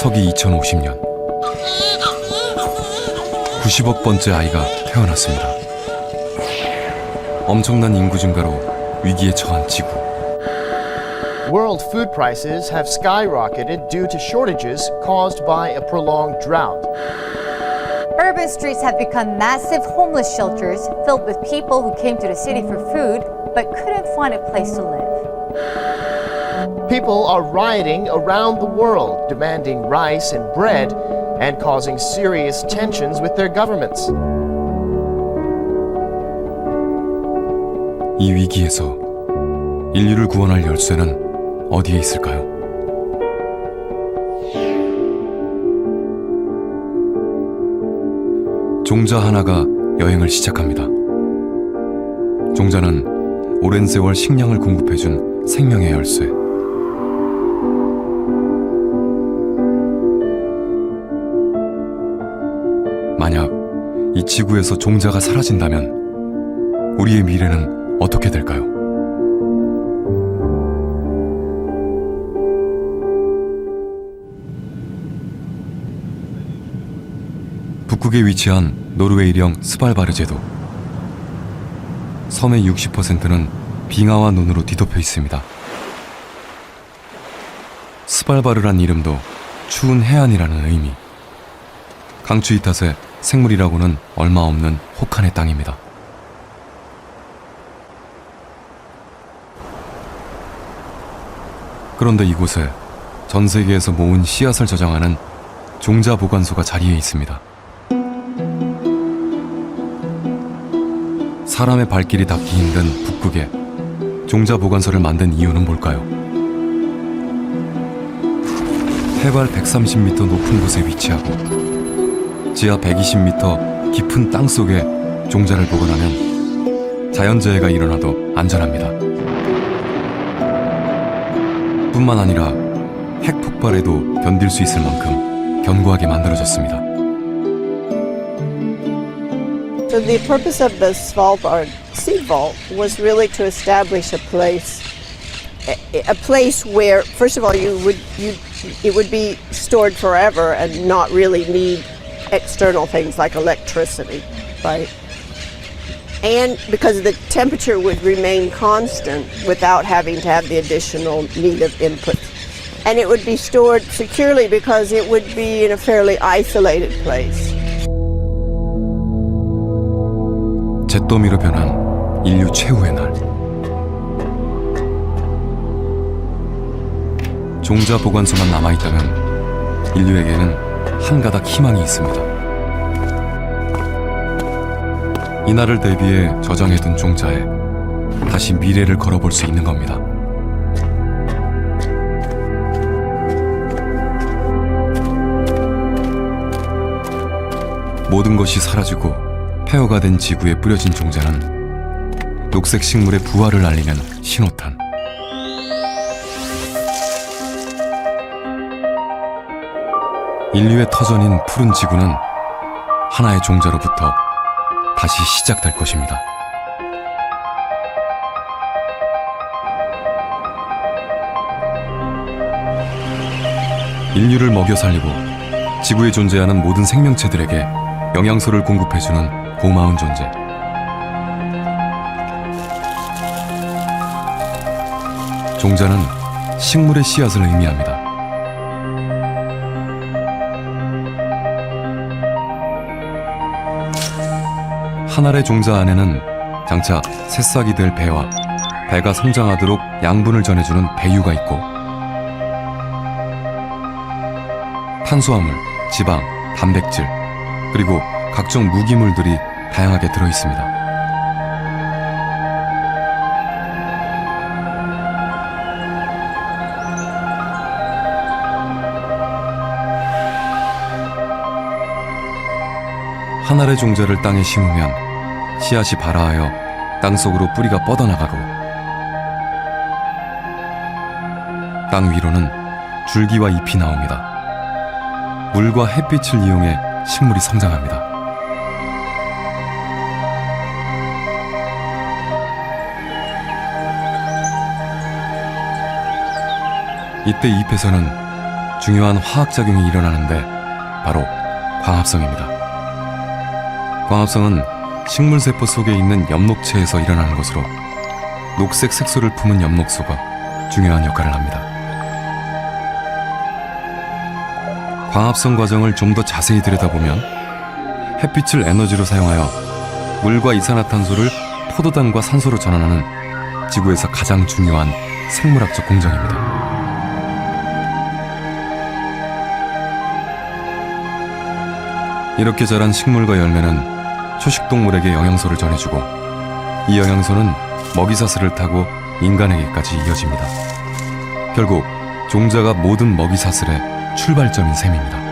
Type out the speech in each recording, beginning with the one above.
서기 2050년 90억 번째 아이가 태어났습니다. 엄청난 인구 증가로 위기에 처한 지구. World food prices have skyrocketed due to shortages caused by a prolonged drought. Urban streets have become massive homeless shelters filled with people who came to the city for food but couldn't find a place to live. People are rioting around the world, demanding rice and bread and causing serious tensions with their governments. 이 위기에서 인류를 구원할 열쇠는 어디에 있을까요? 종자 하나가 여행을 시작합니다. 종자는 오랜 세월 식량을 공급해준 생명의 열쇠. 만약 이 지구에서 종자가 사라진다면 우리의 미래는 어떻게 될까요? 북극에 위치한 노르웨이령 스발바르 제도. 섬의 60%는 빙하와 눈으로 뒤덮여 있습니다. 스발바르란 이름도 추운 해안이라는 의미. 강추위 탓에 생물이라고는 얼마 없는 혹한의 땅입니다. 그런데 이곳에 전 세계에서 모은 씨앗을 저장하는 종자 보관소가 자리해 있습니다. 사람의 발길이 닿기 힘든 북극에 종자 보관소를 만든 이유는 뭘까요? 해발 130m 높은 곳에 위치하고 지하 120m 깊은 땅 속에 종자를 보관하면 자연재해가 일어나도 안전합니다. 뿐만 아니라 핵 폭발에도 견딜 수 있을 만큼 견고하게 만들어졌습니다. So the purpose of the Svalbard Seed Vault was really to establish a place where, first of all, it would be stored forever and not really need external things like electricity, right? And because the temperature would remain constant without having to have the additional need of input. And it would be stored securely because it would be in a fairly isolated place. 잿더미로 변한 인류 최후의 날. 종자 보관소만 남아있다면 인류에게는 한 가닥 희망이 있습니다. 이날을 대비해 저장해둔 종자에 다시 미래를 걸어볼 수 있는 겁니다. 모든 것이 사라지고 폐허가 된 지구에 뿌려진 종자는 녹색 식물의 부활을 알리는 신호탄. 인류의 터전인 푸른 지구는 하나의 종자로부터 다시 시작될 것입니다. 인류를 먹여 살리고 지구에 존재하는 모든 생명체들에게 영양소를 공급해주는 고마운 존재. 종자는 식물의 씨앗을 의미합니다. 한 알의 종자 안에는 장차 새싹이 될 배와 배가 성장하도록 양분을 전해주는 배유가 있고 탄수화물, 지방, 단백질, 그리고 각종 무기물들이 다양하게 들어있습니다. 한 알의 종자를 땅에 심으면 씨앗이 발아하여 땅속으로 뿌리가 뻗어나가고 땅 위로는 줄기와 잎이 나옵니다. 물과 햇빛을 이용해 식물이 성장합니다. 이때 잎에서는 중요한 화학작용이 일어나는데 바로 광합성입니다. 광합성은 식물세포 속에 있는 엽록체에서 일어나는 것으로 녹색 색소를 품은 엽록소가 중요한 역할을 합니다. 광합성 과정을 좀 더 자세히 들여다보면 햇빛을 에너지로 사용하여 물과 이산화탄소를 포도당과 산소로 전환하는 지구에서 가장 중요한 생물학적 공정입니다. 이렇게 자란 식물과 열매는 초식동물에게 영양소를 전해주고 이 영양소는 먹이사슬을 타고 인간에게까지 이어집니다. 결국 종자가 모든 먹이사슬의 출발점인 셈입니다.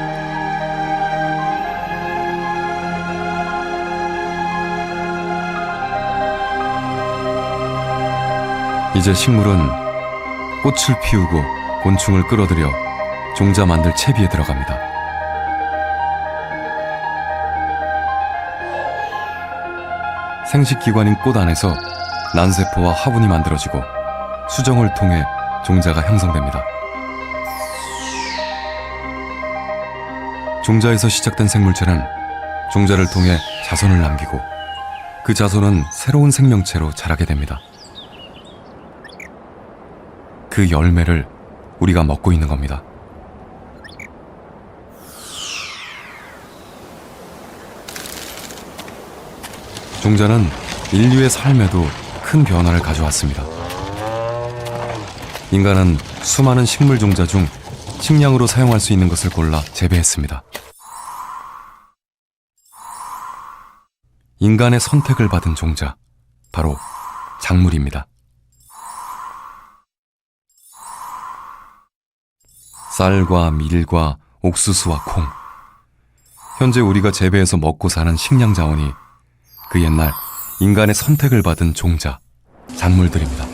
이제 식물은 꽃을 피우고 곤충을 끌어들여 종자 만들 채비에 들어갑니다. 생식기관인 꽃 안에서 난세포와 화분이 만들어지고 수정을 통해 종자가 형성됩니다. 종자에서 시작된 생물체는 종자를 통해 자손을 남기고 그 자손은 새로운 생명체로 자라게 됩니다. 그 열매를 우리가 먹고 있는 겁니다. 종자는 인류의 삶에도 큰 변화를 가져왔습니다. 인간은 수많은 식물 종자 중 식량으로 사용할 수 있는 것을 골라 재배했습니다. 인간의 선택을 받은 종자, 바로 작물입니다. 쌀과 밀과 옥수수와 콩. 현재 우리가 재배해서 먹고 사는 식량 자원이 그 옛날 인간의 선택을 받은 종자, 작물들입니다.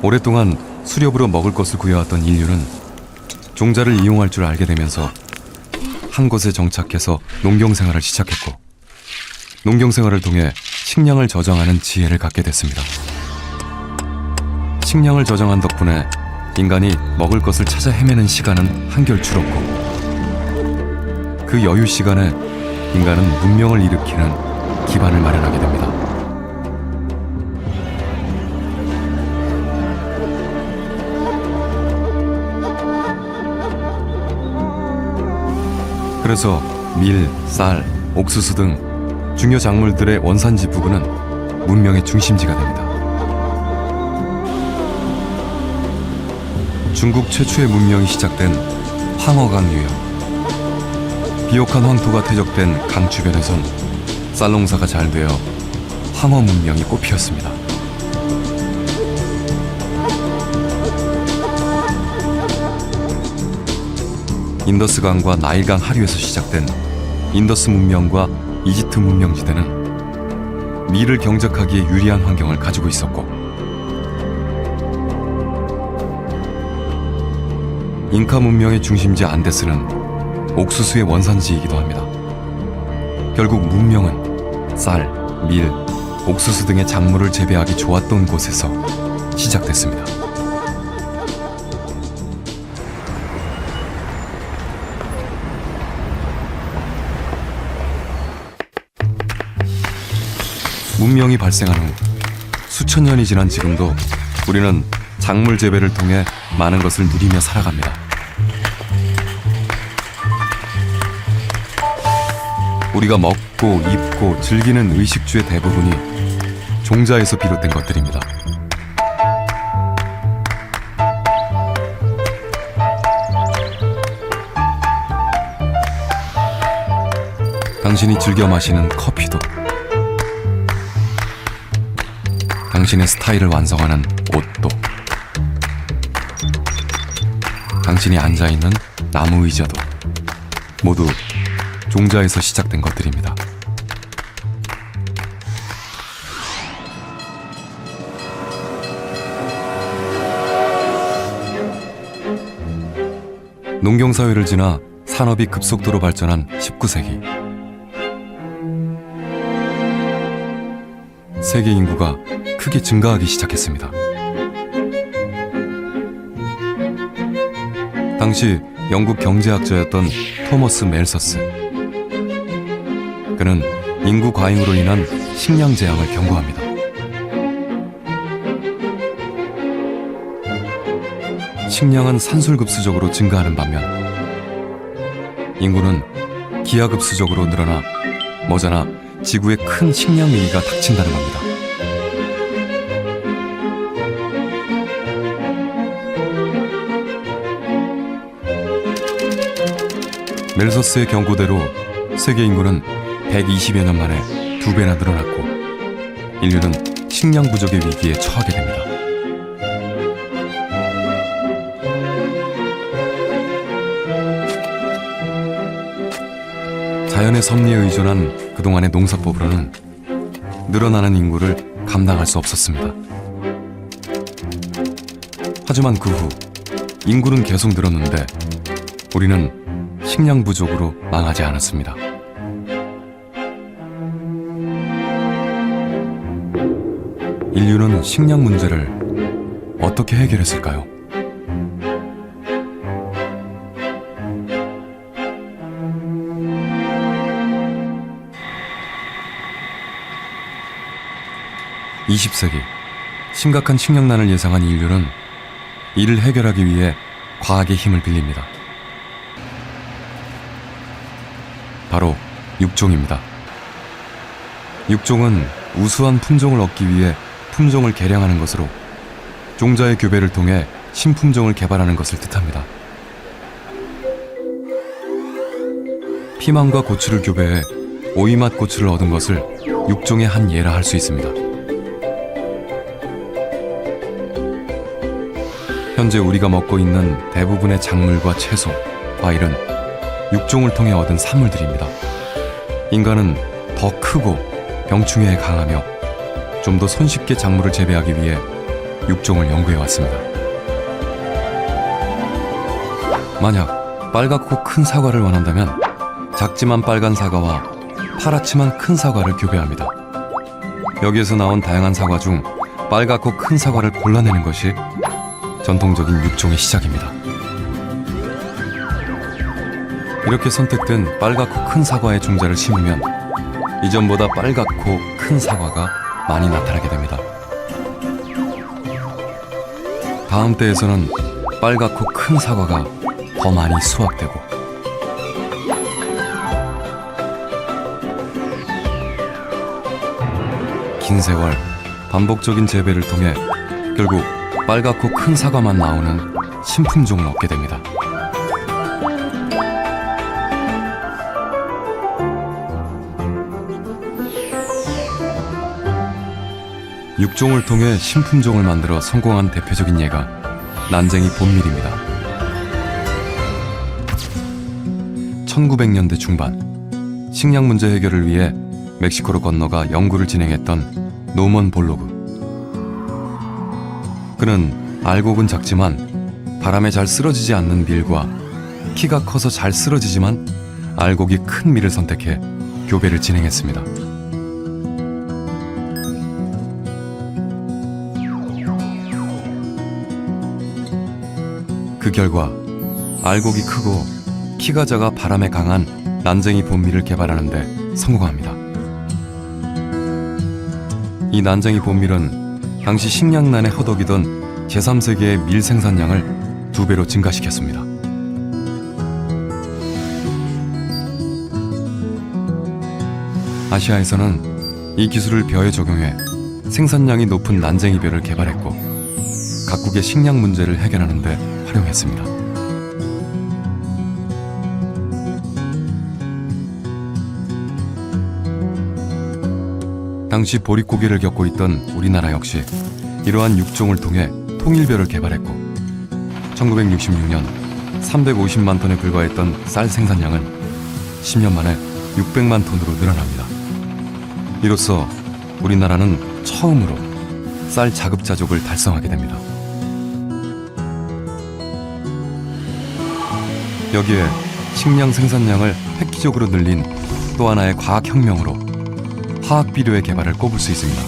오랫동안 수렵으로 먹을 것을 구해왔던 인류는 종자를 이용할 줄 알게 되면서 한 곳에 정착해서 농경생활을 시작했고 농경생활을 통해 식량을 저장하는 지혜를 갖게 됐습니다. 식량을 저장한 덕분에 인간이 먹을 것을 찾아 헤매는 시간은 한결 줄었고 그 여유 시간에 인간은 문명을 일으키는 기반을 마련하게 됩니다. 그래서 밀, 쌀, 옥수수 등 중요 작물들의 원산지 부근은 문명의 중심지가 됩니다. 중국 최초의 문명이 시작된 황허강 유역. 비옥한 황토가 퇴적된 강 주변에선 쌀 농사가 잘 되어 황허 문명이 꽃피었습니다. 인더스강과 나일강 하류에서 시작된 인더스 문명과 이집트 문명지대는 밀을 경작하기에 유리한 환경을 가지고 있었고 잉카 문명의 중심지 안데스는 옥수수의 원산지이기도 합니다. 결국 문명은 쌀, 밀, 옥수수 등의 작물을 재배하기 좋았던 곳에서 시작됐습니다. 문명이 발생한 후 수천 년이 지난 지금도 우리는 작물 재배를 통해 많은 것을 누리며 살아갑니다. 우리가 먹고 입고 즐기는 의식주의 대부분이 종자에서 비롯된 것들입니다. 당신이 즐겨 마시는 커피도 당신의 스타일을 완성하는 옷도 당신이 앉아있는 나무 의자도 모두 종자에서 시작된 것들입니다. 농경사회를 지나 산업이 급속도로 발전한 19세기. 세계 인구가 크게 증가하기 시작했습니다. 당시 영국 경제학자였던 토머스 멜서스. 그는 인구 과잉으로 인한 식량 재앙을 경고합니다. 식량은 산술급수적으로 증가하는 반면 인구는 기하급수적으로 늘어나 머지않아 지구에 큰 식량 위기가 닥친다는 겁니다. 멜서스의 경고대로 세계 인구는 120여 년 만에 2배나 늘어났고 인류는 식량 부족의 위기에 처하게 됩니다. 자연의 섭리에 의존한 그동안의 농사법으로는 늘어나는 인구를 감당할 수 없었습니다. 하지만 그 후 인구는 계속 늘었는데 우리는 식량 부족으로 망하지 않았습니다. 인류는 식량 문제를 어떻게 해결했을까요? (20세기) 심각한 식량난을 예상한 인류는 이를 해결하기 위해 과학의 힘을 빌립니다. 바로 육종입니다. 육종은 우수한 품종을 얻기 위해 품종을 개량하는 것으로 종자의 교배를 통해 신품종을 개발하는 것을 뜻합니다. 피망과 고추를 교배해 오이맛 고추를 얻은 것을 육종의 한 예라 할 수 있습니다. 현재 우리가 먹고 있는 대부분의 작물과 채소, 과일은 육종을 통해 얻은 산물들입니다. 인간은 더 크고 병충해에 강하며 좀 더 손쉽게 작물을 재배하기 위해 육종을 연구해왔습니다. 만약 빨갛고 큰 사과를 원한다면 작지만 빨간 사과와 파랗지만 큰 사과를 교배합니다. 여기에서 나온 다양한 사과 중 빨갛고 큰 사과를 골라내는 것이 전통적인 육종의 시작입니다. 이렇게 선택된 빨갛고 큰 사과의 종자를 심으면 이전보다 빨갛고 큰 사과가 많이 나타나게 됩니다. 다음 때에서는 빨갛고 큰 사과가 더 많이 수확되고 긴 세월 반복적인 재배를 통해 결국 빨갛고 큰 사과만 나오는 신품종을 얻게 됩니다. 육종을 통해 신품종을 만들어 성공한 대표적인 예가 난쟁이 봄밀입니다. 1900년대 중반 식량 문제 해결을 위해 멕시코로 건너가 연구를 진행했던 노먼 볼로그. 그는 알곡은 작지만 바람에 잘 쓰러지지 않는 밀과 키가 커서 잘 쓰러지지만 알곡이 큰 밀을 선택해 교배를 진행했습니다. 그 결과 알곡이 크고 키가 작아 바람에 강한 난쟁이 봄밀을 개발하는 데 성공합니다. 이 난쟁이 봄밀은 당시 식량난에 허덕이던 제3세계의 밀 생산량을 2배로 증가시켰습니다. 아시아에서는 이 기술을 벼에 적용해 생산량이 높은 난쟁이벼를 개발했고 각국의 식량 문제를 해결하는 데 활용했습니다. 당시 보릿고개를 겪고 있던 우리나라 역시 이러한 육종을 통해 통일벼를 개발했고 1966년 350만 톤에 불과했던 쌀 생산량은 10년 만에 600만 톤으로 늘어납니다. 이로써 우리나라는 처음으로 쌀 자급자족을 달성하게 됩니다. 여기에 식량 생산량을 획기적으로 늘린 또 하나의 과학혁명으로 화학비료의 개발을 꼽을 수 있습니다.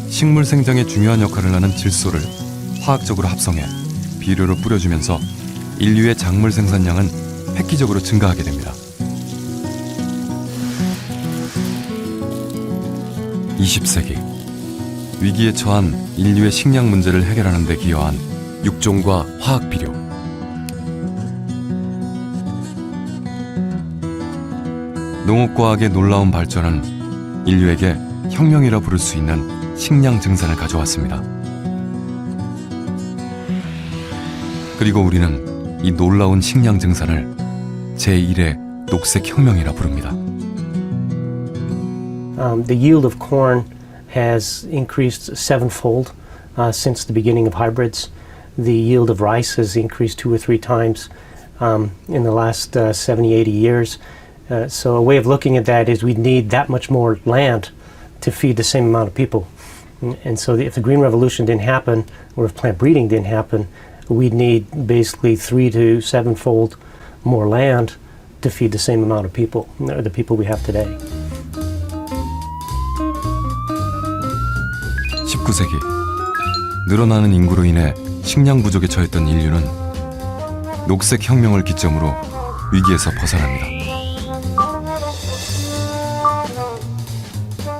식물 생장에 중요한 역할을 하는 질소를 화학적으로 합성해 비료를 뿌려주면서 인류의 작물 생산량은 획기적으로 증가하게 됩니다. 20세기 위기에 처한 인류의 식량 문제를 해결하는 데 기여한 육종과 화학 비료. 농업과학의 놀라운 발전은 인류에게 혁명이라 부를 수 있는 식량 증산을 가져왔습니다. 그리고 우리는 이 놀라운 식량 증산을 제1의 녹색 혁명이라 부릅니다. The yield of corn has increased sevenfold since the beginning of hybrids. The yield of rice has increased 2 or 3 times in the last 70, 80 years. So a way of looking at that is we'd need that much more land to feed the same amount of people. And so if the Green Revolution didn't happen, or if plant breeding didn't happen, we'd need basically 3 to 7-fold more land to feed the same amount of people, or the people we have today. 19세기 늘어나는 인구로 인해 식량 부족에 처했던 인류는 녹색 혁명을 기점으로 위기에서 벗어납니다.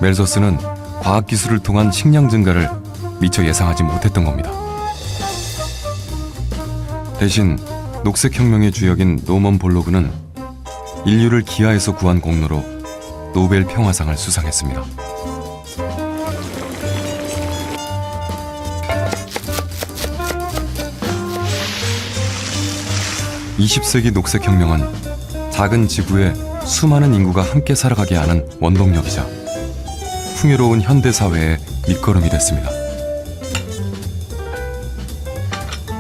멜서스는 과학기술을 통한 식량 증가를 미처 예상하지 못했던 겁니다. 대신 녹색 혁명의 주역인 노먼 볼로그는 인류를 기아에서 구한 공로로 노벨 평화상을 수상했습니다. 20세기 녹색혁명은 작은 지구에 수많은 인구가 함께 살아가게 하는 원동력이자 풍요로운 현대사회의 밑거름이 됐습니다.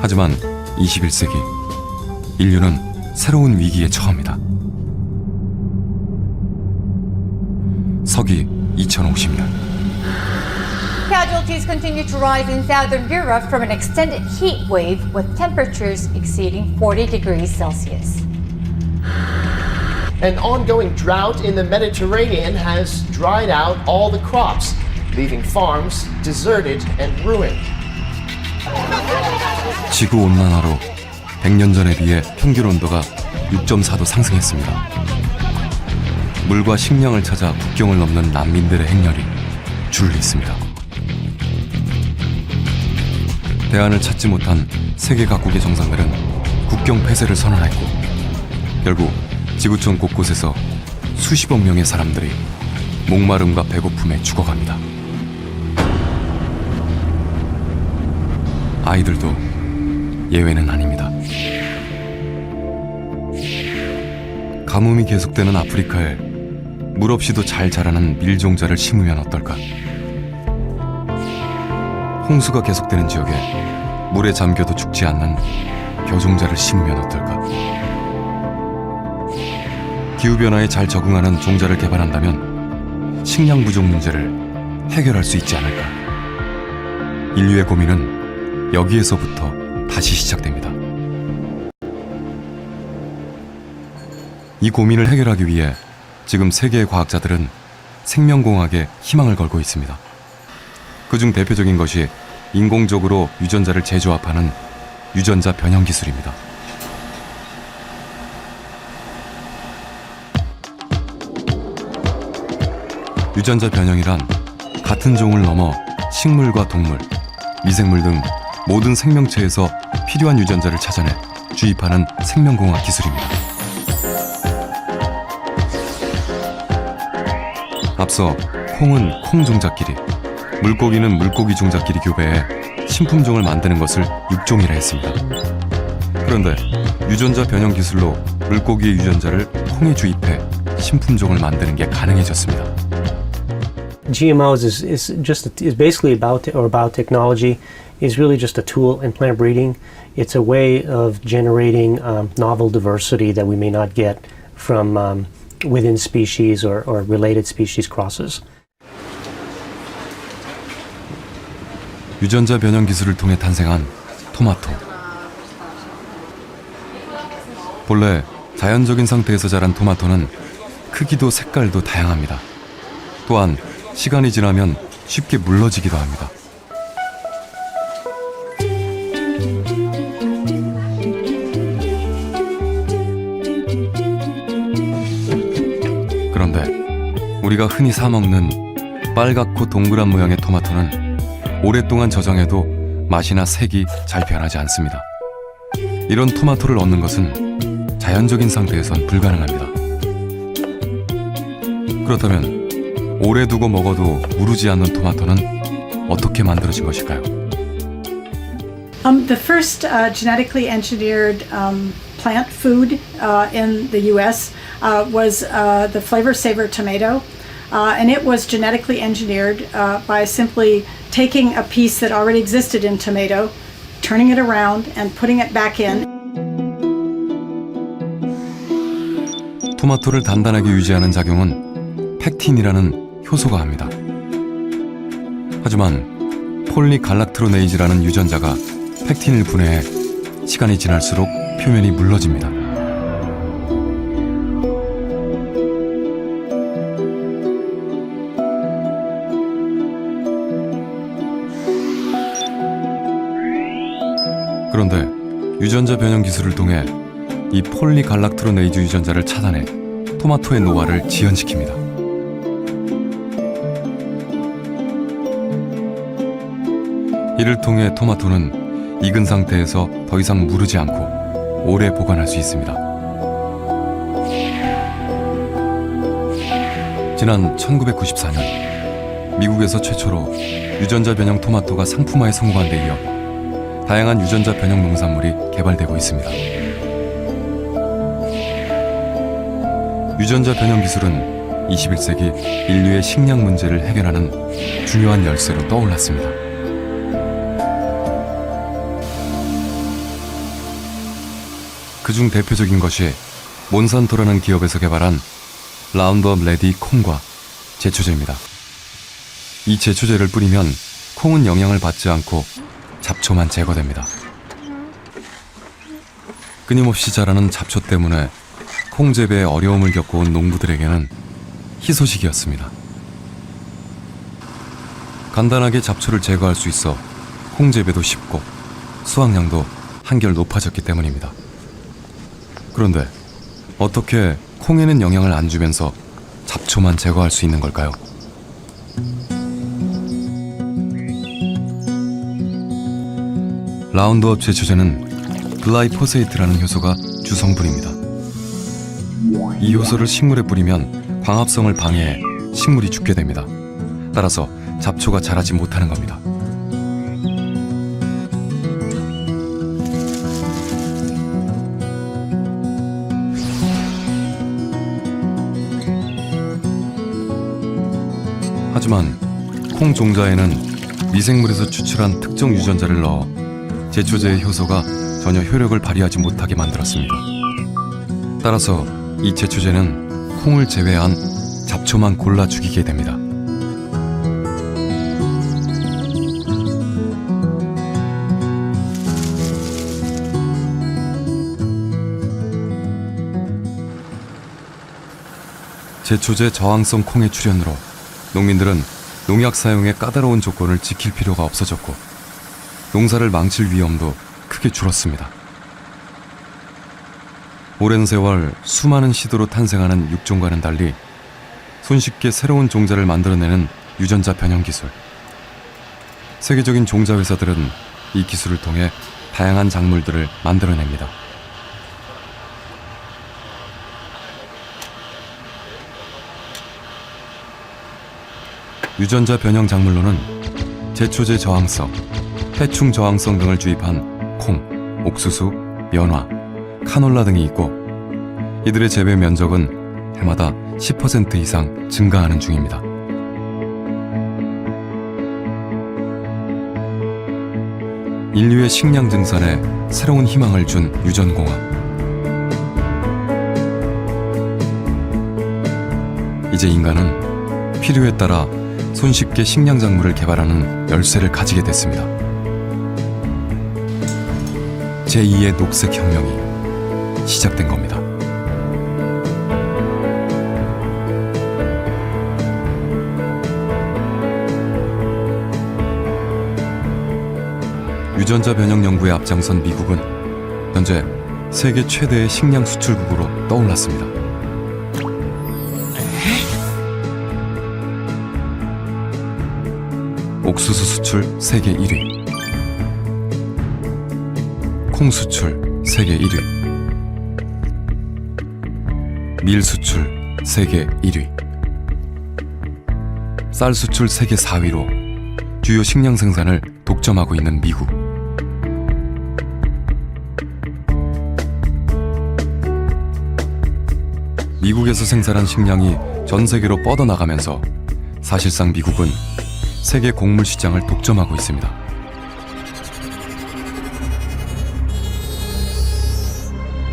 하지만 21세기 인류는 새로운 위기에 처합니다. 서기 2050년 Casualties continue to rise in southern Europe from an extended heat wave with temperatures exceeding 40 degrees Celsius. An ongoing drought in the Mediterranean has dried out all the crops, leaving farms deserted and ruined. 지구온난화로 100년 전에 비해 평균 온도가 6.4도 상승했습니다. 물과 식량을 찾아 국경을 넘는 난민들의 행렬이 줄을 잇습니다. 대안을 찾지 못한 세계 각국의 정상들은 국경 폐쇄를 선언했고 결국 지구촌 곳곳에서 수십억 명의 사람들이 목마름과 배고픔에 죽어갑니다. 아이들도 예외는 아닙니다. 가뭄이 계속되는 아프리카에 물 없이도 잘 자라는 밀종자를 심으면 어떨까? 홍수가 계속되는 지역에 물에 잠겨도 죽지 않는 벼종자를 심으면 어떨까? 기후변화에 잘 적응하는 종자를 개발한다면 식량 부족 문제를 해결할 수 있지 않을까? 인류의 고민은 여기에서부터 다시 시작됩니다. 이 고민을 해결하기 위해 지금 세계의 과학자들은 생명공학에 희망을 걸고 있습니다. 그중 대표적인 것이 인공적으로 유전자를 재조합하는 유전자 변형 기술입니다. 유전자 변형이란 같은 종을 넘어 식물과 동물, 미생물 등 모든 생명체에서 필요한 유전자를 찾아내 주입하는 생명공학 기술입니다. 앞서 콩은 콩 종자끼리, 물고기는 물고기 종자끼리 교배해 신품종을 만드는 것을 육종이라 했습니다. 그런데 유전자 변형 기술로 물고기의 유전자를 콩에 주입해 신품종을 만드는 게 가능해졌습니다. GMOs is basically about technology. Is really just a tool in plant breeding. It's a way of generating novel diversity that we may not get from within species or related species crosses. 유전자 변형 기술을 통해 탄생한 토마토. 본래 자연적인 상태에서 자란 토마토는 크기도 색깔도 다양합니다. 또한 시간이 지나면 쉽게 물러지기도 합니다. 우리가 흔히 사 먹는 빨갛고 동그란 모양의 토마토는 오랫동안 저장해도 맛이나 색이 잘 변하지 않습니다. 이런 토마토를 얻는 것은 자연적인 상태에선 불가능합니다. 그렇다면 오래 두고 먹어도 무르지 않는 토마토는 어떻게 만들어진 것일까요? The first genetically engineered plant food in the U.S. Was the Flavor Saver tomato, and it was genetically engineered by simply taking a piece that already existed in tomato, turning it around, and putting it back in. 토마토를 단단하게 유지하는 작용은 팩틴이라는 효소가 합니다. 하지만 폴리갈락트로네이즈라는 유전자가 팩틴을 분해해 시간이 지날수록 표면이 물러집니다. 그런데 유전자 변형 기술을 통해 이 폴리갈락트로네이즈 유전자를 차단해 토마토의 노화를 지연시킵니다. 이를 통해 토마토는 익은 상태에서 더 이상 무르지 않고 오래 보관할 수 있습니다. 지난 1994년 미국에서 최초로 유전자 변형 토마토가 상품화에 성공한 데 이어 다양한 유전자 변형 농산물이 개발되고 있습니다. 유전자 변형 기술은 21세기 인류의 식량 문제를 해결하는 중요한 열쇠로 떠올랐습니다. 그중 대표적인 것이 몬산토라는 기업에서 개발한 라운드업 레디 콩과 제초제입니다. 이 제초제를 뿌리면 콩은 영향을 받지 않고 잡초만 제거됩니다. 끊임없이 자라는 잡초 때문에 콩 재배에 어려움을 겪어온 농부들에게는 희소식이었습니다. 간단하게 잡초를 제거할 수 있어 콩 재배도 쉽고 수확량도 한결 높아졌기 때문입니다. 그런데 어떻게 콩에는 영향을 안 주면서 잡초만 제거할 수 있는 걸까요? 라운드업 제초제는 글라이포세이트라는 효소가 주성분입니다. 이 효소를 식물에 뿌리면 광합성을 방해해 식물이 죽게 됩니다. 따라서 잡초가 자라지 못하는 겁니다. 하지만 콩 종자에는 미생물에서 추출한 특정 유전자를 넣어 제초제의 효소가 전혀 효력을 발휘하지 못하게 만들었습니다. 따라서 이 제초제는 콩을 제외한 잡초만 골라 죽이게 됩니다. 제초제 저항성 콩의 출현으로 농민들은 농약 사용의 까다로운 조건을 지킬 필요가 없어졌고 농사를 망칠 위험도 크게 줄었습니다. 오랜 세월 수많은 시도로 탄생하는 육종과는 달리 손쉽게 새로운 종자를 만들어내는 유전자 변형 기술. 세계적인 종자 회사들은 이 기술을 통해 다양한 작물들을 만들어냅니다. 유전자 변형 작물로는 제초제 저항성, 해충 저항성 등을 주입한 콩, 옥수수, 연화, 카놀라 등이 있고 이들의 재배 면적은 해마다 10% 이상 증가하는 중입니다. 인류의 식량 증산에 새로운 희망을 준 유전공학. 이제 인간은 필요에 따라 손쉽게 식량 작물을 개발하는 열쇠를 가지게 됐습니다. 제2의 녹색 혁명이 시작된 겁니다. 유전자 변형 연구에 앞장선 미국은 현재 세계 최대의 식량 수출국으로 떠올랐습니다. 옥수수 수출 세계 1위, 콩 수출 세계 1위, 밀 수출 세계 1위, 쌀 수출 세계 4위로 주요 식량 생산을 독점하고 있는 미국. 미국에서 생산한 식량이 전 세계로 뻗어나가면서 사실상 미국은 세계 곡물 시장을 독점하고 있습니다.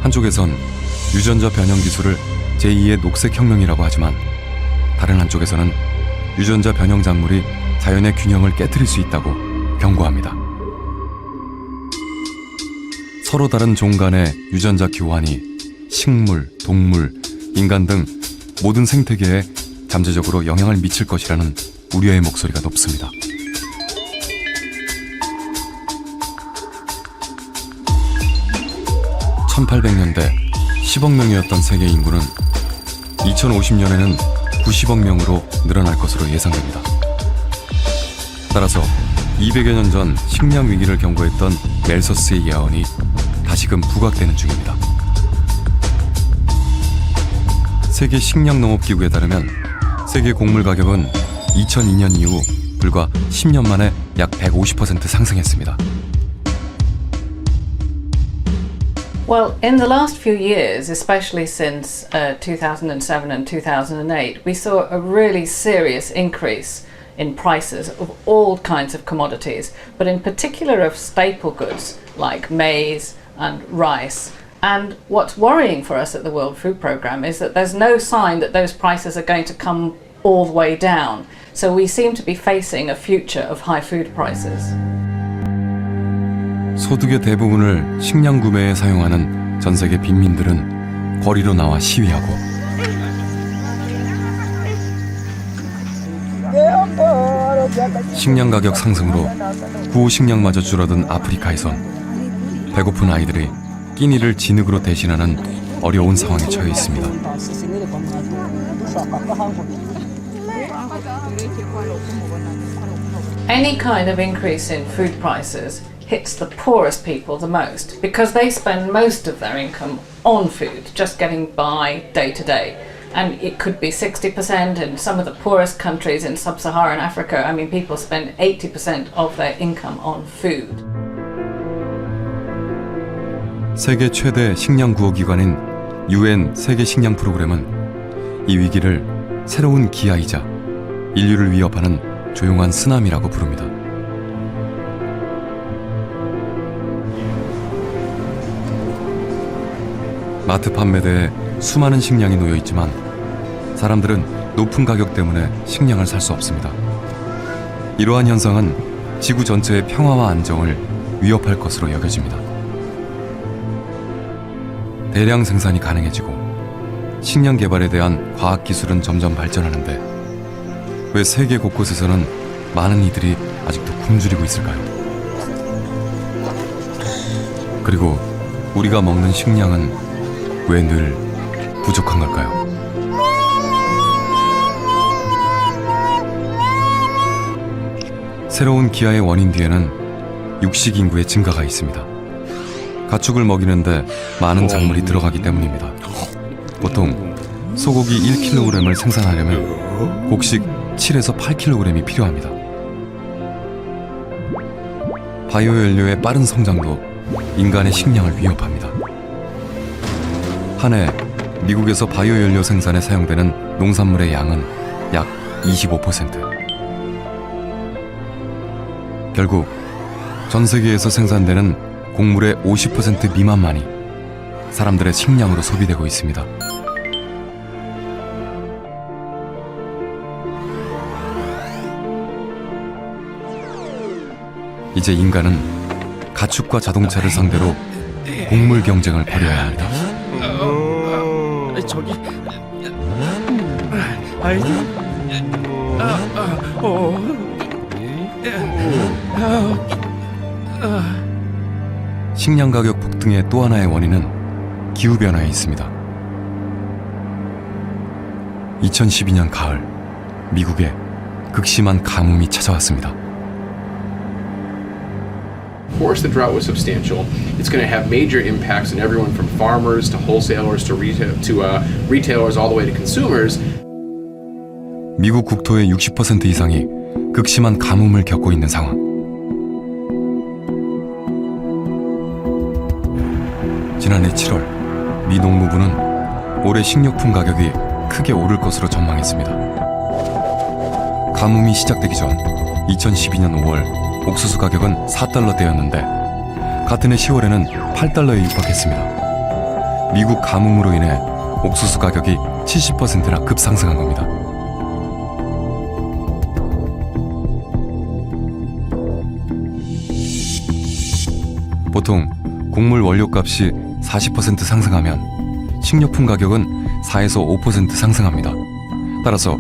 한쪽에선 유전자 변형 기술을 제2의 녹색혁명이라고 하지만 다른 한쪽에서는 유전자 변형 작물이 자연의 균형을 깨트릴 수 있다고 경고합니다. 서로 다른 종 간의 유전자 교환이 식물, 동물, 인간 등 모든 생태계에 잠재적으로 영향을 미칠 것이라는 우려의 목소리가 높습니다. (1800년대) 10억 명이었던 세계 인구는 2050년에는 90억 명으로 늘어날 것으로 예상됩니다. 따라서 200여 년 전 식량 위기를 경고했던 멜서스의 예언이 다시금 부각되는 중입니다. 세계 식량농업기구에 따르면 세계 곡물 가격은 2002년 이후 불과 10년 만에 약 150% 상승했습니다. Well, in the last few years, especially since 2007 and 2008, we saw a really serious increase in prices of all kinds of commodities, but in particular of staple goods like maize and rice. And what's worrying for us at the World Food Programme is that there's no sign that those prices are going to come all the way down. So we seem to be facing a future of high food prices. 소득의 대부분을 식량 구매에 사용하는 전 세계 빈민들은 거리로 나와 시위하고 식량 가격 상승으로 구호 식량마저 줄어든 아프리카에선 배고픈 아이들이 끼니를 진흙으로 대신하는 어려운 상황에 처해 있습니다. Any kind of increase in food prices hits the poorest people the most because they spend most of their income on food, just getting by day to day. And it could be 60% in some of the poorest countries in sub-Saharan Africa. I mean, people spend 80% of their income on food. 세계 최대 식량 구호 기관인 UN 세계 식량 프로그램은 이 위기를 새로운 기아이자 인류를 위협하는 조용한 쓰나미라고 부릅니다. 마트 판매대에 수많은 식량이 놓여 있지만 사람들은 높은 가격 때문에 식량을 살 수 없습니다. 이러한 현상은 지구 전체의 평화와 안정을 위협할 것으로 여겨집니다. 대량 생산이 가능해지고 식량 개발에 대한 과학 기술은 점점 발전하는데 왜 세계 곳곳에서는 많은 이들이 아직도 굶주리고 있을까요? 그리고 우리가 먹는 식량은 왜 늘 부족한 걸까요? 새로운 기아의 원인 뒤에는 육식 인구의 증가가 있습니다. 가축을 먹이는데 많은 작물이 들어가기 때문입니다. 보통 소고기 1kg을 생산하려면 곡식 7에서 8kg이 필요합니다. 바이오 연료의 빠른 성장도 인간의 식량을 위협합니다. 한 해 미국에서 바이오 연료 생산에 사용되는 농산물의 양은 약 25%. 결국 전 세계에서 생산되는 곡물의 50% 미만만이 사람들의 식량으로 소비되고 있습니다. 이제 인간은 가축과 자동차를 상대로 곡물 경쟁을 벌여야 합니다. 저기 식량 가격 폭등의 또 하나의 원인은 기후변화에 있습니다. 2012년 가을, 미국에 극심한 가뭄이 찾아왔습니다. Of course, the drought was substantial. It's going to have major impacts on everyone from farmers to wholesalers to retailers all the way to consumers. 미국 국토의 60% 이상이 극심한 가뭄을 겪고 있는 상황. 지난해 7월, 미 농무부는 올해 식료품 가격이 크게 오를 것으로 전망했습니다. 가뭄이 시작되기 전 2012년 5월 옥수수 가격은 4달러대였는데 같은 해 10월에는 8달러에 육박했습니다. 미국 가뭄으로 인해 옥수수 가격이 70%나 급상승한 겁니다. 보통 곡물 원료값이 40% 상승하면 식료품 가격은 4에서 5% 상승합니다. 따라서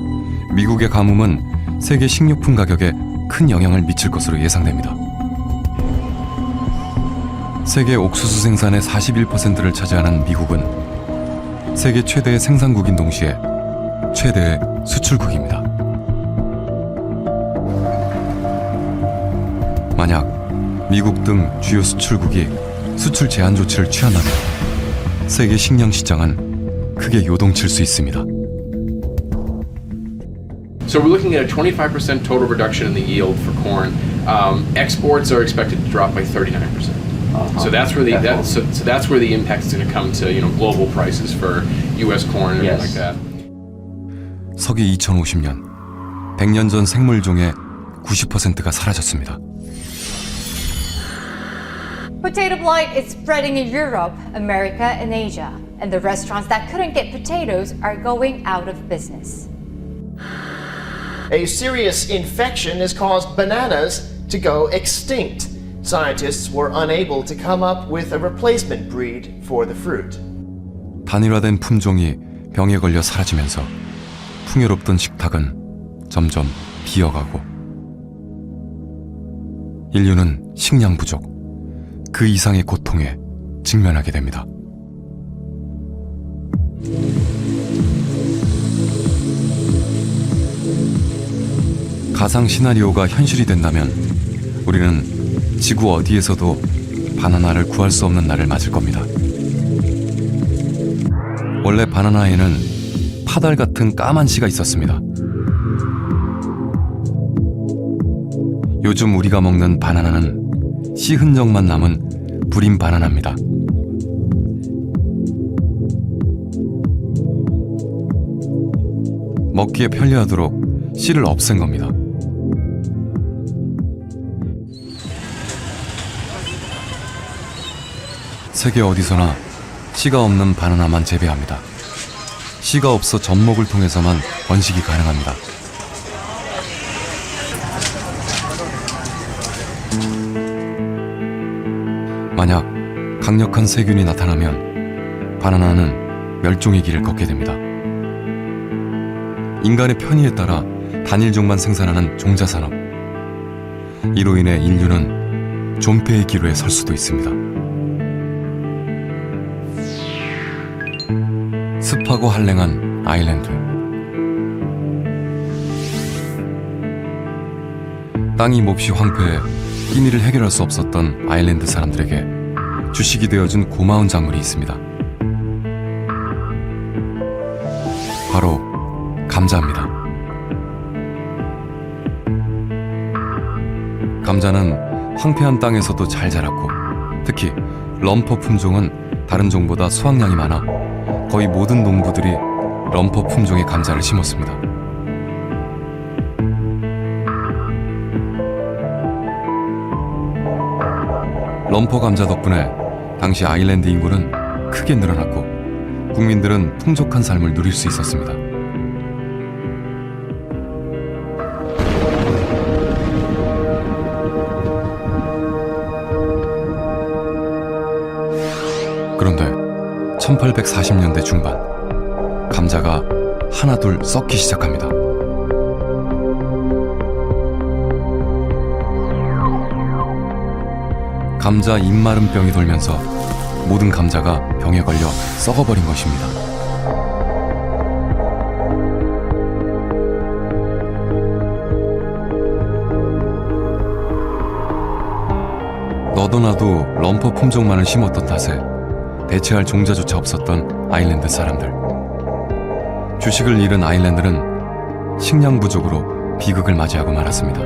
미국의 가뭄은 세계 식료품 가격에 큰 영향을 미칠 것으로 예상됩니다. 세계 옥수수 생산의 41%를 차지하는 미국은 세계 최대의 생산국인 동시에 최대의 수출국입니다. 만약 미국 등 주요 수출국이 수출 제한 조치를 취한다면 세계 식량 시장은 크게 요동칠 수 있습니다. So we're looking at a 25% total reduction in the yield for corn. Exports are expected to drop by 39%. So that's where that's where the impact is going to come to global prices for U.S. corn and everything like that. 서기 2050년 100년 전 생물종의 90%가 사라졌습니다. Potato blight is spreading in Europe, America, and Asia, and the restaurants that couldn't get potatoes are going out of business. A serious infection has caused bananas to go extinct. Scientists were unable to come up with a replacement breed for the fruit. 단일화된 품종이 병에 걸려 사라지면서 풍요롭던 식탁은 점점 비어가고 인류는 식량 부족, 그 이상의 고통에 직면하게 됩니다. 가상 시나리오가 현실이 된다면 우리는 지구 어디에서도 바나나를 구할 수 없는 날을 맞을 겁니다. 원래 바나나에는 파달 같은 까만 씨가 있었습니다. 요즘 우리가 먹는 바나나는 씨 흔적만 남은 불임 바나나입니다. 먹기에 편리하도록 씨를 없앤 겁니다. 세계 어디서나 씨가 없는 바나나만 재배합니다. 씨가 없어 젖먹을 통해서만 번식이 가능합니다. 만약 강력한 세균이 나타나면 바나나는 멸종의 길을 걷게 됩니다. 인간의 편의에 따라 단일종만 생산하는 종자산업. 이로 인해 인류는 존폐의 기로에 설 수도 있습니다. 습하고 한랭한 아일랜드. 땅이 몹시 황폐해 끼니를 해결할 수 없었던 아일랜드 사람들에게 주식이 되어준 고마운 작물이 있습니다. 바로 감자입니다. 감자는 황폐한 땅에서도 잘 자랐고 특히 럼퍼 품종은 다른 종보다 수확량이 많아 거의 모든 농부들이 럼퍼 품종의 감자를 심었습니다. 럼퍼 감자 덕분에 당시 아일랜드 인구는 크게 늘어났고 국민들은 풍족한 삶을 누릴 수 있었습니다. 그런데 1840년대 중반 감자가 하나둘 썩기 시작합니다. 감자 입마름병이 돌면서 모든 감자가 병에 걸려 썩어버린 것입니다. 너도 나도 럼퍼 품종만을 심었던 탓에 대체할 종자조차 없었던 아일랜드 사람들. 주식을 잃은 아일랜드는 식량 부족으로 비극을 맞이하고 말았습니다.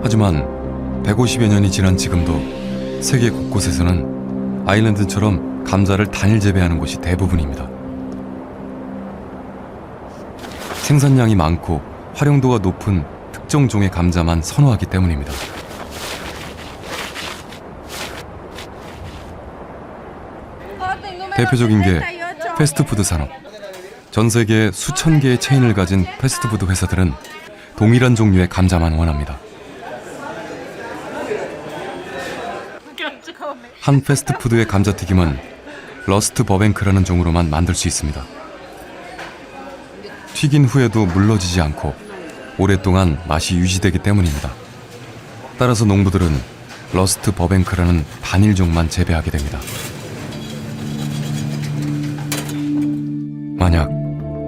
하지만 150여 년이 지난 지금도 세계 곳곳에서는 아일랜드처럼 감자를 단일 재배하는 곳이 대부분입니다. 생산량이 많고 활용도가 높은 특정 종의 감자만 선호하기 때문입니다. 대표적인 게 패스트푸드 산업. 전 세계에 수천 개의 체인을 가진 패스트푸드 회사들은 동일한 종류의 감자만 원합니다. 한 패스트푸드의 감자튀김은 러스트 버뱅크라는 종으로만 만들 수 있습니다. 튀긴 후에도 물러지지 않고 오랫동안 맛이 유지되기 때문입니다. 따라서 농부들은 러스트 버뱅크라는 단일종만 재배하게 됩니다. 만약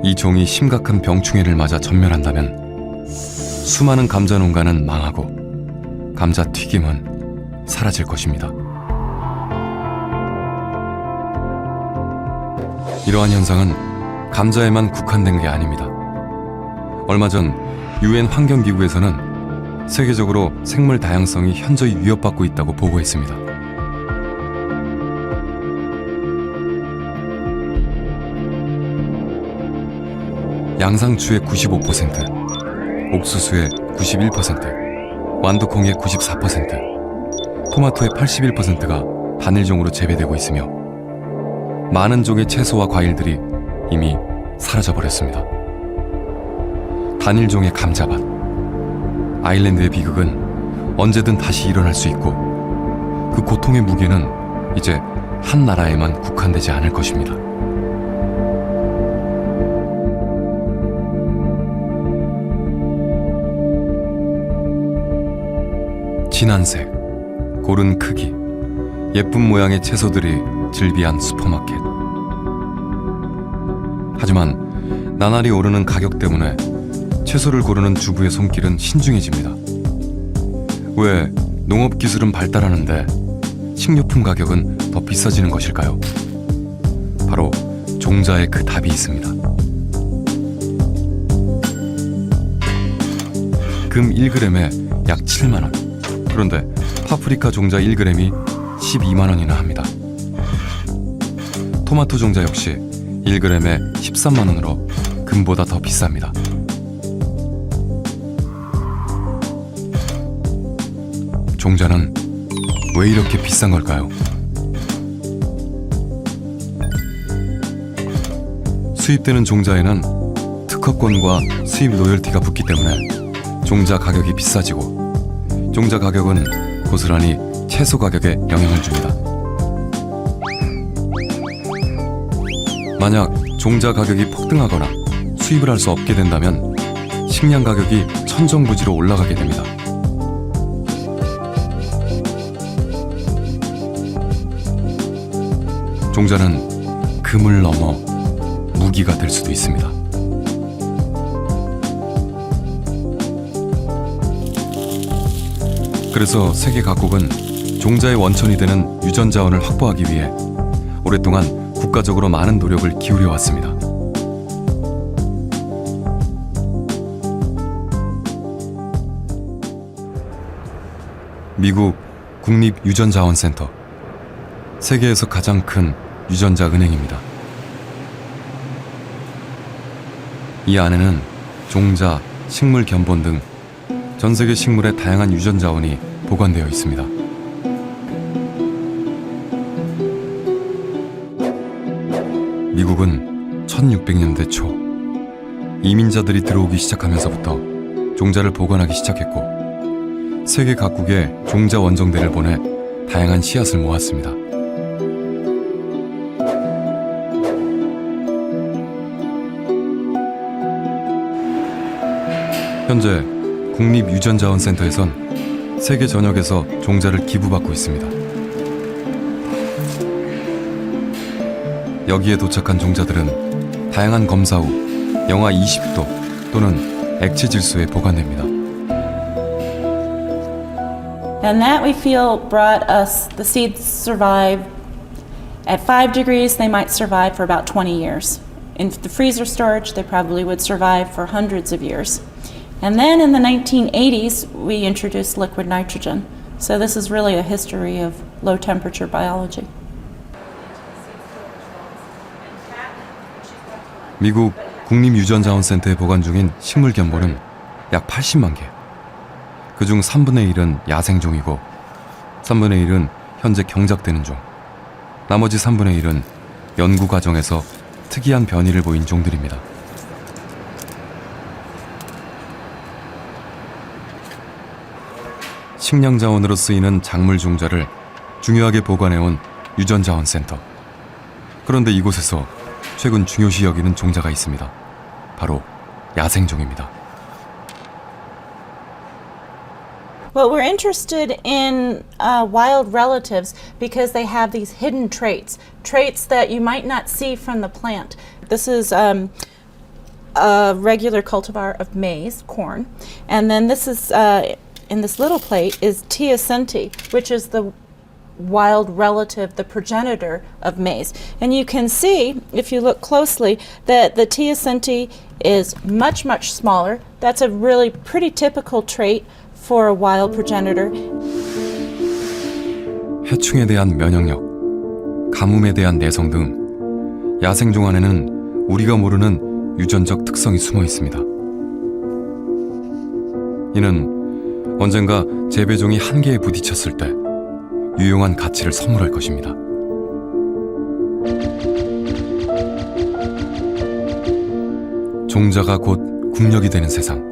이 종이 심각한 병충해를 맞아 전멸한다면 수많은 감자 농가는 망하고 감자 튀김은 사라질 것입니다. 이러한 현상은 감자에만 국한된 게 아닙니다. 얼마 전 UN 환경기구에서는 세계적으로 생물 다양성이 현저히 위협받고 있다고 보고했습니다. 양상추의 95%, 옥수수의 91%, 완두콩의 94%, 토마토의 81%가 단일종으로 재배되고 있으며 많은 종의 채소와 과일들이 이미 사라져버렸습니다. 단일종의 감자밭. 아일랜드의 비극은 언제든 다시 일어날 수 있고 그 고통의 무게는 이제 한 나라에만 국한되지 않을 것입니다. 진한 색, 고른 크기, 예쁜 모양의 채소들이 즐비한 슈퍼마켓. 하지만 나날이 오르는 가격 때문에 채소를 고르는 주부의 손길은 신중해집니다. 왜 농업 기술은 발달하는데 식료품 가격은 더 비싸지는 것일까요? 바로 종자에 그 답이 있습니다. 금 1g에 약 7만 원. 그런데 파프리카 종자 1g이 12만 원이나 합니다. 토마토 종자 역시 1g에 13만 원으로 금보다 더 비쌉니다. 종자는 왜 이렇게 비싼 걸까요? 수입되는 종자에는 특허권과 수입 로열티가 붙기 때문에 종자 가격이 비싸지고 종자 가격은 고스란히 채소 가격에 영향을 줍니다. 만약 종자 가격이 폭등하거나 수입을 할 수 없게 된다면 식량 가격이 천정부지로 올라가게 됩니다. 종자는 금을 넘어 무기가 될 수도 있습니다. 그래서 세계 각국은 종자의 원천이 되는 유전 자원을 확보하기 위해 오랫동안 국가적으로 많은 노력을 기울여 왔습니다. 미국 국립유전자원센터, 세계에서 가장 큰 유전자 은행입니다. 이 안에는 종자, 식물 견본 등 전 세계 식물의 다양한 유전 자원이 보관되어 있습니다. 미국은 1600년대 초 이민자들이 들어오기 시작하면서부터 종자를 보관하기 시작했고 세계 각국에 종자 원정대를 보내 다양한 씨앗을 모았습니다. 현재 국립유전자원센터에선 세계 전역에서 종자를 기부받고 있습니다. 여기에 도착한 종자들은 다양한 검사 후 영하 20도 또는 액체 질소에 보관됩니다. And that we feel brought us, the seeds survive at 5 degrees, they might survive for about 20 years. In the freezer storage, they probably would survive for hundreds of years. And then in the 1980s, we introduced liquid nitrogen. So this is really a history of low temperature biology. 미국 국립유전자원센터에 보관 중인 식물 견본은 약 80만 개. 그중 3분의 1은 야생종이고 3분의 1은 현재 경작되는 종. 나머지 3분의 1은 연구 과정에서 특이한 변이를 보인 종들입니다. 식량 자원으로 쓰이는 작물 종자를 중요하게 보관해온 유전자원센터. 그런데 이곳에서 최근 중요시 여기는 종자가 있습니다. 바로 야생종입니다. Well, we're interested in wild relatives because they have these hidden traits, traits that you might not see from the plant. This is a regular cultivar of maize, corn, and then this is, in this little plate, is teosinte, which is the wild relative, the progenitor of maize. And you can see, if you look closely, that the teosinte is much, much smaller. That's a really pretty typical trait for a wild progenitor. 해충에 대한 면역력, 가뭄에 대한 내성 등 야생종 안에는 우리가 모르는 유전적 특성이 숨어 있습니다. 이는 언젠가 재배종이 한계에 부딪혔을 때 유용한 가치를 선물할 것입니다. 종자가 곧 국력이 되는 세상.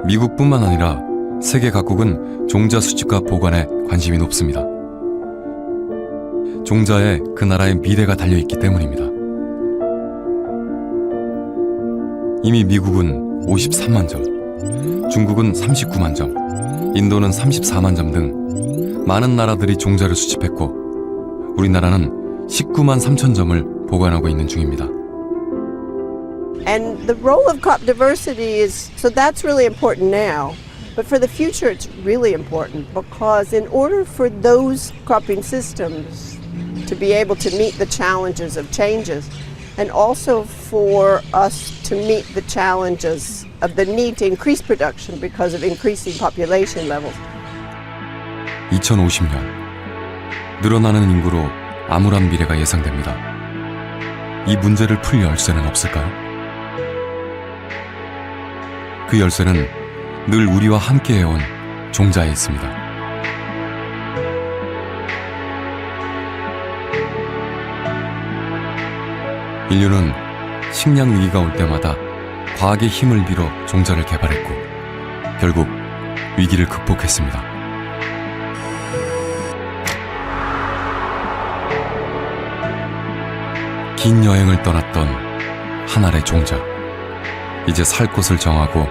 미국뿐만 아니라 세계 각국은 종자 수집과 보관에 관심이 높습니다. 종자에 그 나라의 미래가 달려있기 때문입니다. 이미 미국은 53만 점, 중국은 39만 점, 인도는 34만 점 등 많은 나라들이 종자를 수집했고 우리나라는 19만 3천 점을 보관하고 있는 중입니다. And the role of crop diversity is, so that's really important now. But for the future, it's really important because in order for those cropping systems to be able to meet the challenges of changes, and also for us to meet the challenges of the need to increase production because of increasing population levels. 2050년, 늘어나는 인구로 암울한 미래가 예상됩니다. 이 문제를 풀 열쇠는 없을까요? 그 열쇠는 늘 우리와 함께해온 종자에 있습니다. 인류는 식량 위기가 올 때마다 과학의 힘을 빌어 종자를 개발했고 결국 위기를 극복했습니다. 긴 여행을 떠났던 한 알의 종자, 이제 살 곳을 정하고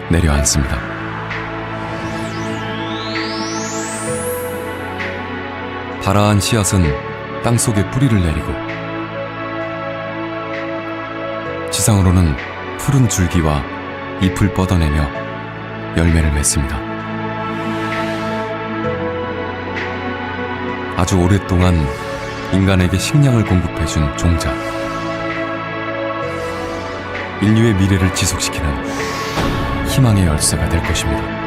내려앉습니다. 발아한 씨앗은 땅속에 뿌리를 내리고 지상으로는 푸른 줄기와 잎을 뻗어내며 열매를 맺습니다. 아주 오랫동안 인간에게 식량을 공급해준 종자, 인류의 미래를 지속시키는 희망의 열쇠가 될 것입니다.